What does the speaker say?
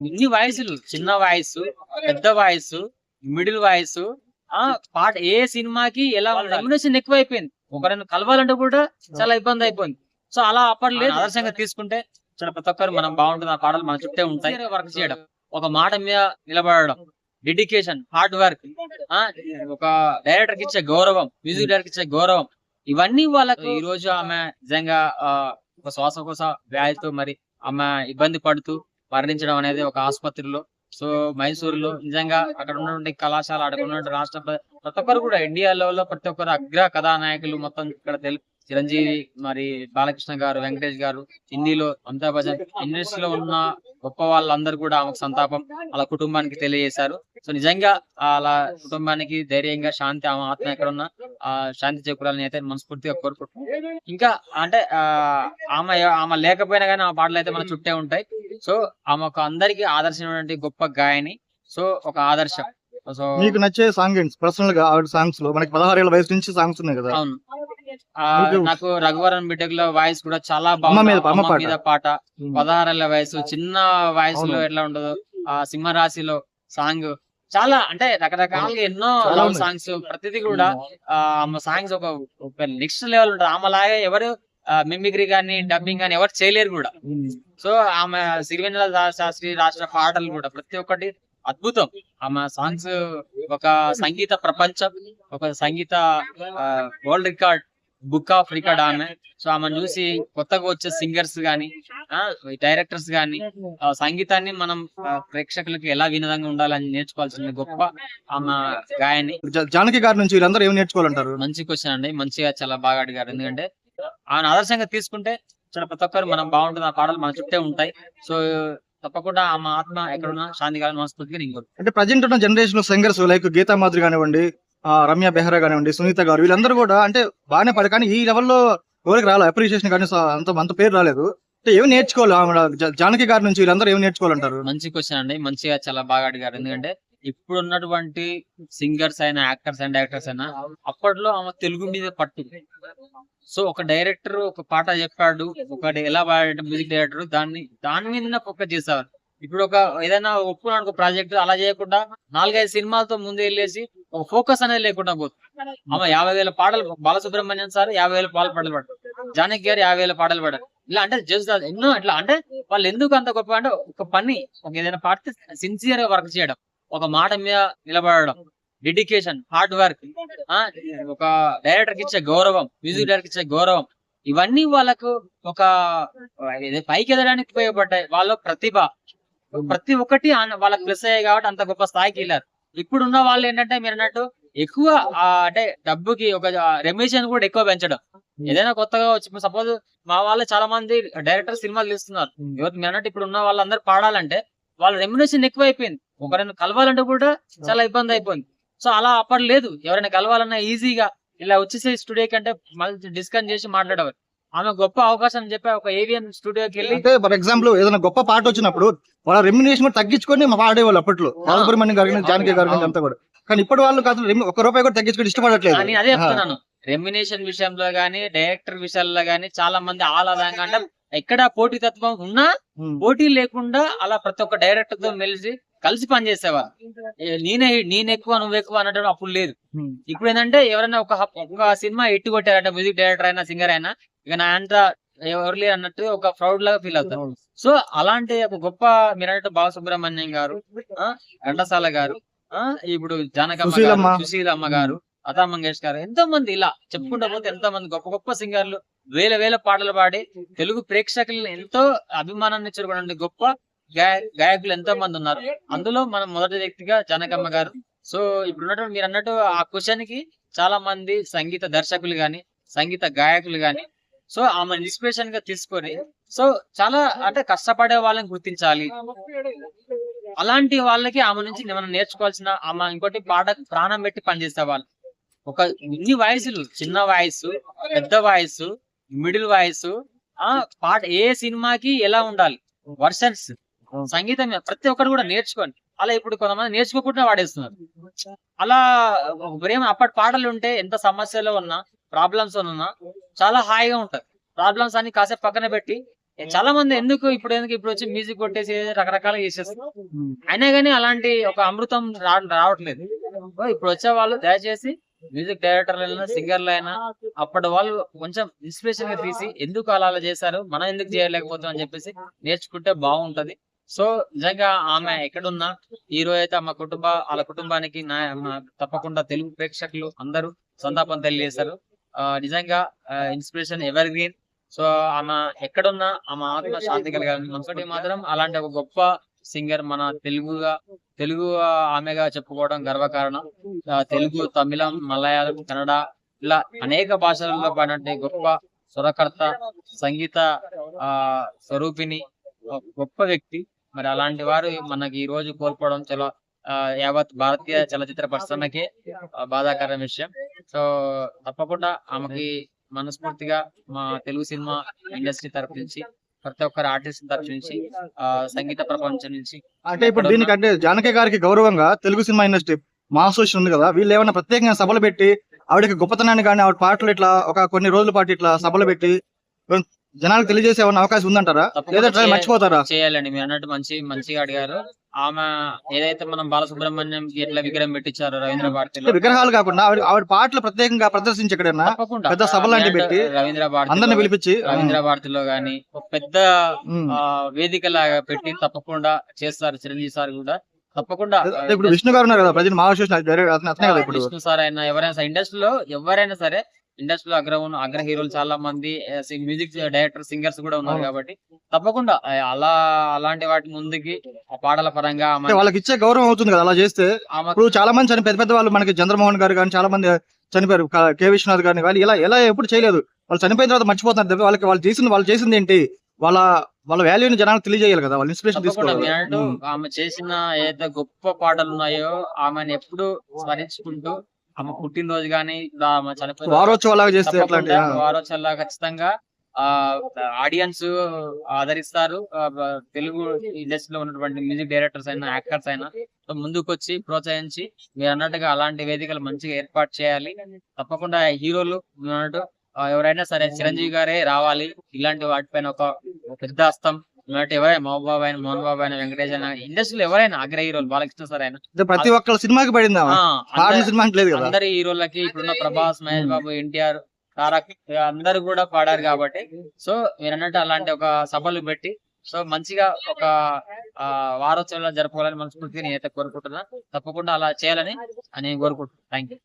ఇన్ని వాయిసులు, చిన్న వాయిసు, పెద్ద వాయిసు, మిడిల్ వాయిసు, పాట ఏ సినిమాకి ఎలా రెమ్యునరేషన్ ఎక్కువైపోయింది. ఒకరిని కలవాలంటే కూడా చాలా ఇబ్బంది అయిపోయింది. సో అలా అప్పట్లేదు ఆదర్శంగా తీసుకుంటే చాలా ప్రతి ఒక్కరు మనం బాగుంటుంది, ఆ పాటలు మన చుట్టే ఉంటాయి. వర్క్ చేయడం, ఒక మాట మీద నిలబడడం, డెడికేషన్, హార్డ్ వర్క్, ఆ ఒక డైరెక్టర్ కి ఇచ్చే గౌరవం, మ్యూజిక్ డైరెక్టర్ ఇచ్చే గౌరవం, ఇవన్నీ వాళ్ళకు ఈ రోజు ఆమె నిజంగా ఒక శ్వాసకోశ వ్యాధితో మరి ఆమె ఇబ్బంది పడుతూ మరణించడం అనేది ఒక ఆసుపత్రిలో. సో మైసూరులో నిజంగా అక్కడ ఉన్నటువంటి కళాశాల, అక్కడ ఉన్నటువంటి రాష్ట్ర ప్రతి ఒక్కరు కూడా ఇండియాలో ప్రతి ఒక్కరు అగ్ర కథానాయకులు మొత్తం ఇక్కడ చిరంజీవి, మరి బాలకృష్ణ గారు, వెంకటేష్ గారు, హిందీలో అమితాబ్ బచ్చన్, ఇండస్ట్రీలో ఉన్న గొప్ప వాళ్ళందరూ కూడా ఆమెకు సంతాపం అలా కుటుంబానికి తెలియజేశారు. సో నిజంగా అలా కుటుంబానికి ధైర్యంగా శాంతి, ఆమె ఆత్మ ఎక్కడ ఉన్నా శాంతి చేకూరాలని అయితే మనస్ఫూర్తిగా కోరుకుంటున్నాం. ఇంకా అంటే ఆమె ఆమె లేకపోయినా కానీ ఆ పాటలు అయితే మన చుట్టే ఉంటాయి. సో ఆమె ఒక అందరికి ఆదర్శమైనటువంటి గొప్ప గాయని. సో ఒక ఆదర్శం. సో మీకు నచ్చే సాంగ్ ఏంటి? పర్సనల్ గా ఆవిడ సాంగ్స్ లో మనకి 16 ఏళ్ల వయసు నుంచి సాంగ్స్ ఉన్నాయి కదా. అవును. నాకు రఘువరన్ బిడ్డకుల వాయిస్ కూడా చాలా బాగుంది. అమ్మ మీద పాట, 16 ఏళ్ల వయసు, చిన్న వయసులో ఎట్లా ఉండదు, ఆ సింహరాశిలో సాంగ్ చాలా అంటే రకరకాలుగా ఎన్నో లవ్ సాంగ్స్, ప్రతిదీ కూడా ఆమె సాంగ్స్ ఒక నెక్స్ట్ లెవెల్ ఉంటుంది. ఆమెలాగా ఎవరు మిమిక్రీ గానీ డబ్బింగ్ గానీ ఎవరు చేయలేరు కూడా. సో ఆమె సిరివెన్నెల శాస్త్రి రాసిన పాటలు కూడా ప్రతి ఒక్కటి అద్భుతం. ఆమె సాంగ్స్ ఒక సంగీత ప్రపంచం, ఒక సంగీత world record, book of record ఆమె. సో ఆమెను చూసి కొత్తగా వచ్చే సింగర్స్ గానీ, డైరెక్టర్స్ గానీ సంగీతాన్ని మనం ప్రేక్షకులకి ఎలా వినోదంగా ఉండాలని నేర్చుకోవాల్సిన గొప్ప ఆమె గాయని. జానకి గారి నుంచి వీళ్ళందరూ ఏం నేర్చుకోవాలంటారు? మంచి క్వశ్చన్ అండి, మంచిగా చాలా బాగా అడిగారు. ఎందుకంటే ఆమెను ఆదర్శంగా తీసుకుంటే చాలా ప్రతి ఒక్కరు మనం బాగుంటుంది, ఆ పాటలు మన చుట్టే ఉంటాయి. సో తప్పకుండా ఆమె ఆత్మ ఎక్కడున్నా శాంతి కావాలని మనస్ఫూర్తిగా నేను కోరుకుంటున్నాను. అంటే ప్రజెంట్ ఉన్న generation singers like Geetha Madhuri కానివ్వండి, రమ్య బెహ్రా కానివ్వండి, సునీత గారు, వీళ్ళందరూ కూడా అంటే బాగానే పడు, కానీ ఈ లెవెల్లో ఎవరికి రాలేదు అప్రిషియేషన్, కానీ అంత పేరు రాలేదు. అంటే ఏమి నేర్చుకోవాలి ఆమె జానకి గారి నుంచి వీళ్ళందరూ ఏమి నేర్చుకోవాలంటారు? మంచి క్వశ్చన్ అండి, మంచిగా చాలా బాగా అడిగారు. ఎందుకంటే ఇప్పుడు ఉన్నటువంటి సింగర్స్ అయినా, యాక్టర్స్ అండ్ డైరెక్టర్స్ అయినా అప్పట్లో ఆమె తెలుగు మీద పట్టు. సో ఒక డైరెక్టర్ ఒక పాట చెప్పాడు, ఒకటి ఎలా పాడాడు మ్యూజిక్ డైరెక్టర్, దాని మీద ఫోకస్ చేసేవారు. ఇప్పుడు ఒక ఏదైనా ఒప్పుకున్నాడు ప్రాజెక్ట్, అలా చేయకుండా 4-5 సినిమాలతో ముందు వెళ్ళేసి ఒక ఫోకస్ అనేది లేకుండా పోతుంది. ఆమె 50,000 పాటలు, బాలసుబ్రహ్మణ్యం సార్ 50,000 పాటలు పాడారు, జానకి గారు 50,000 పాటలు పాడారు. ఇలా అంటే జస్ట్ ఎన్నో ఇట్లా అంటే వాళ్ళు ఎందుకు అంత గొప్ప అంటే ఒక పని, ఒక ఏదైనా పాడితే సిన్సియర్ గా వర్క్ చేయడం, ఒక మాట మీద నిలబడడం, డెడికేషన్, హార్డ్ వర్క్, ఒక డైరెక్టర్ కి ఇచ్చే గౌరవం, మ్యూజిక్ డైరెక్టర్ ఇచ్చే గౌరవం, ఇవన్నీ వాళ్ళకు ఒక పైకి ఎదడానికి ఉపయోగపడ్డాయి. వాళ్ళ ప్రతిభ ప్రతి ఒక్కటి వాళ్ళకి ప్లస్ అయ్యాయి కాబట్టి అంత గొప్ప స్థాయికి వెళ్ళారు. ఇప్పుడున్న వాళ్ళు ఏంటంటే మీరు అన్నట్టు ఎక్కువ అంటే డబ్బుకి ఒక రెమ్యునరేషన్ కూడా ఎక్కువ పెంచడం. ఏదైనా కొత్తగా వచ్చి సపోజ్ మా వాళ్ళు చాలా మంది డైరెక్టర్ సినిమాలు తీస్తున్నారు. మీరు అన్నట్టు ఇప్పుడు ఉన్న వాళ్ళందరూ పాడాలంటే వాళ్ళ రెమ్యునరేషన్ ఎక్కువైపోయింది. ఒకరిని కలవాలంటే కూడా చాలా ఇబ్బంది అయిపోయింది. సో అలా అప్పట్లేదు, ఎవరైనా కలవాలన్నా ఈజీగా ఇలా వచ్చేసి స్టూడియో కంటే మళ్ళీ డిస్కస్ చేసి మాట్లాడేవారు. ఆమె గొప్ప అవకాశం అని చెప్పి ఒక ఏవిఎం స్టూడియోకి వెళ్ళి, అంటే ఫర్ ఎగ్జాంపుల్ ఏదైనా గొప్ప పాట వచ్చినప్పుడు వాళ్ళ రెమ్యునరేషన్ తగ్గించుకొని పాడేవాళ్ళు అప్పట్లో, బాలసుబ్రహ్మణ్యం గారి, జానకి గారి అంతా కూడా. కానీ ఇప్పుడు వాళ్ళు కాదు, 1 రూపాయి కూడా తగ్గించుకొని ఇష్టపడట్లేదు. నేను అదే చెప్తున్నాను, రెమ్యునేషన్ విషయంలో గానీ, డైరెక్టర్ విషయాల్లో గానీ చాలా మంది ఆహ్లాదంగా అంటే ఎక్కడ పోటీతత్వం ఉన్నా పోటీ లేకుండా అలా ప్రతి ఒక్క డైరెక్టర్ తో కలిసి పనిచేసేవారు. నేను ఎక్కువ నువ్వు ఎక్కువ అనడం అప్పుడు లేదు. ఇప్పుడు ఏంటంటే ఎవరైనా ఒక సినిమా ఎట్టు కొట్టారంటే మ్యూజిక్ డైరెక్టర్ అయినా, సింగర్ అయినా, ఇక నా అంత ఎవరు లేరు అన్నట్టు ఒక ప్రౌడ్ లాగా ఫీల్ అవుతారు. సో అలాంటి ఒక గొప్ప మీరు అన్నట్టు బాలసుబ్రహ్మణ్యం గారు, ఘంటసాల గారు, ఇప్పుడు జానకమ్మ, సుశీలమ్మ గారు, లతా మంగేష్కర్, ఎంతో మంది ఇలా చెప్పుకుంటా పోతే ఎంతో మంది గొప్ప గొప్ప సింగర్లు వేల పాటలు పాడి తెలుగు ప్రేక్షకులను ఎంతో అభిమానాన్ని ఇచ్చిన గొప్ప గాయకులు ఎంతో మంది ఉన్నారు. అందులో మనం మొదటి వ్యక్తిగా జానకమ్మ గారు. సో ఇప్పుడు మీరు అన్నట్టు ఆ క్వశ్చన్ కి చాలా మంది సంగీత దర్శకులు గాని, సంగీత గాయకులు గాని సో ఆమె ఇన్స్పిరేషన్ గా తీసుకొని సో చాలా అంటే కష్టపడే వాళ్ళని గుర్తించాలి. అలాంటి వాళ్ళకి ఆమె నుంచి మనం నేర్చుకోవాల్సిన, ఆమె ఇంకోటి పాట ప్రాణం పెట్టి పనిచేసే వాళ్ళు. ఒక ఇన్ని వాయిసులు, చిన్న వాయిసు, పెద్ద వాయిసు, మిడిల్ వాయిసు, పాట ఏ సినిమాకి ఎలా ఉండాలి, వర్షన్స్, సంగీతం ప్రతి ఒక్కరు కూడా నేర్చుకోండి. అలా ఇప్పుడు కొంతమంది నేర్చుకోకుండా వాడేస్తున్నారు. అలా ప్రేమ అప్పటి పాటలు ఉంటే ఎంత సమస్యలో ఉన్నా, ప్రాబ్లమ్స్ ఉన్నా చాలా హాయిగా ఉంటది. ప్రాబ్లమ్స్ అన్ని కాసేపు పక్కన పెట్టి చాలా మంది ఎందుకు ఇప్పుడు వచ్చి మ్యూజిక్ కొట్టేసి రకరకాలుగా చేసేస్తారు. అయినా కానీ అలాంటి ఒక అమృతం రావట్లేదు. ఇప్పుడు వచ్చే వాళ్ళు దయచేసి మ్యూజిక్ డైరెక్టర్లైనా సింగర్లు అయినా అప్పటి వాళ్ళు కొంచెం ఇన్స్పిరేషన్ గా తీసి ఎందుకు అలా చేశారు, మనం ఎందుకు చేయలేకపోతాం అని చెప్పేసి నేర్చుకుంటే బాగుంటది. సో నిజంగా ఆమె ఎక్కడున్నా ఈ రోజు అయితే వాళ్ళ కుటుంబానికి తప్పకుండా తెలుగు ప్రేక్షకులు అందరూ సంతాపం తెలియజేశారు. నిజంగా ఇన్స్పిరేషన్ ఎవర్ గ్రీన్. సో ఆమె ఎక్కడున్నా ఆమె ఆత్మ శాంతి కలగాలి. ఒకటి మాత్రం అలాంటి ఒక గొప్ప సింగర్ మన తెలుగు ఆమెగా చెప్పుకోవడం గర్వకారణం. తెలుగు, తమిళం, మలయాళం, కన్నడ ఇలా అనేక భాషలలో పాడినట్టు గొప్ప స్వరకర్త, సంగీత స్వరూపిణి, గొప్ప వ్యక్తి. మరి అలాంటి వారు మనకి ఈ రోజు కోల్పోవడం చాలా యావత్ భారతీయ చలచిత్ర పరిశ్రమకే బాధాకర విషయం. సో తప్పకుండా ఆమెకి మనస్ఫూర్తిగా మా తెలుగు సినిమా ఇండస్ట్రీ తరపు నుంచి, ప్రతి ఒక్కరు ఆర్టిస్ట్ తరపు నుంచి, సంగీత ప్రపంచం నుంచి అంటే ఇప్పుడు దీనికంటే జానకి గారికి గౌరవంగా తెలుగు సినిమా ఇండస్ట్రీ మా అసోసియేషన్ ఉంది కదా, వీళ్ళు ఏమైనా ప్రత్యేకంగా సభలు పెట్టి ఆవిడకి గొప్పతనాన్ని కానీ ఆవిడ పాటలు ఇట్లా ఒక కొన్ని రోజుల పాటు ఇట్లా సభలు పెట్టి జనాలకు తెలియజేసే ఏమైనా అవకాశం ఉందంటారా, లేదా మర్చిపోతారా? చేయాలండి. మీరు అన్నట్టు మంచిగా అడిగారు. ఆమె ఏదైతే మనం బాలసుబ్రహ్మణ్యం ఎట్లా విగ్రహం పెట్టించారు రవీంద్ర భారతిలో, విగ్రహాలు కాకుండా ఆవిడ పాటలు ప్రత్యేకంగా ప్రదర్శించి ఎక్కడైనా పెద్ద సభలు లాంటి పెట్టి అందరిని పిలిపించి రవీంద్ర భారతిలో గానీ ఒక పెద్ద వేదిక లాగా పెట్టి తప్పకుండా చేస్తారు. చిరంజీవి సార్ కూడా తప్పకుండా. ఇప్పుడు విష్ణు గారు ఉన్నారు కదా ప్రజెంట్ మా అసోసియేషన్ అతనే కదా ఇప్పుడు. విష్ణు సార్ అయినా ఎవరైనా ఇండస్ట్రీలో ఎవరైనా సరే, ఇండస్ట్రీలో అగ్ర హీరోలు చాలా మంది, మ్యూజిక్ డైరెక్టర్, సింగర్స్ కూడా ఉన్నారు కాబట్టి తప్పకుండా అలాంటి వాటి ముందుకి ఆ పాటల పరంగా వాళ్ళకి ఇచ్చే గౌరవం అవుతుంది కదా అలా చేస్తే. ఇప్పుడు చాలా మంది పెద్ద పెద్ద వాళ్ళు మనకి చంద్రమోహన్ గారు కానీ చాలా మంది చనిపోయారు, కె విశ్వనాథ్ గారిని కానీ ఇలా ఎప్పుడు చేయలేదు. వాళ్ళు చనిపోయిన తర్వాత మర్చిపోతున్నారు. వాళ్ళు చేసింది ఏంటి, వాళ్ళ వాల్యూని జనాలకు తెలియజేయాలి కదా, వాళ్ళ ఇన్స్పిరేషన్ తీసుకోవాలి. ఆమె చేసిన ఏదైతే గొప్ప పాటలు ఉన్నాయో ఆమెను ఎప్పుడు స్మరించుకుంటూ ఆమె పుట్టినరోజు గానీ చనిపోయిన వారోత్సవాలాగా చేస్తే వారోత్సవాలు ఖచ్చితంగా ఆడియన్స్ ఆదరిస్తారు. తెలుగు ఇండస్ట్రీలో ఉన్నటువంటి మ్యూజిక్ డైరెక్టర్స్ అయినా, యాక్టర్స్ అయినా ముందుకు వచ్చి ప్రోత్సహించి మీరు అన్నట్టుగా అలాంటి వేదికలు మంచిగా ఏర్పాటు చేయాలి. తప్పకుండా హీరోలు అన్నట్టు ఎవరైనా సరే చిరంజీవి గారే రావాలి. ఇలాంటి వాటిపైన ఒక పెద్ద హస్తం ఎవరైనా మహబాబు అయినా, మోహన్ బాబు అయినా, వెంకటేష్ అయినా, ఇండస్ట్రీలో ఎవరైనా అగ్ర హీరోలు, బాలకృష్ణ సార్ అయినా ప్రతి ఒక్క సినిమాకి పడింది. అందరి హీరోలకి ఇప్పుడున్న ప్రభాస్, మహేష్ బాబు, ఎన్టీఆర్, తారక్ అందరు కూడా పాడారు కాబట్టి సో మీరు అన్నట్టు అలాంటి ఒక సభలు పెట్టి సో మంచిగా ఒక వారోత్సవాలు జరపాలని మనస్ఫూర్తిగా నేనైతే కోరుకుంటున్నా. తప్పకుండా అలా చేయాలని నేను కోరుకుంటున్నాను. Thank you.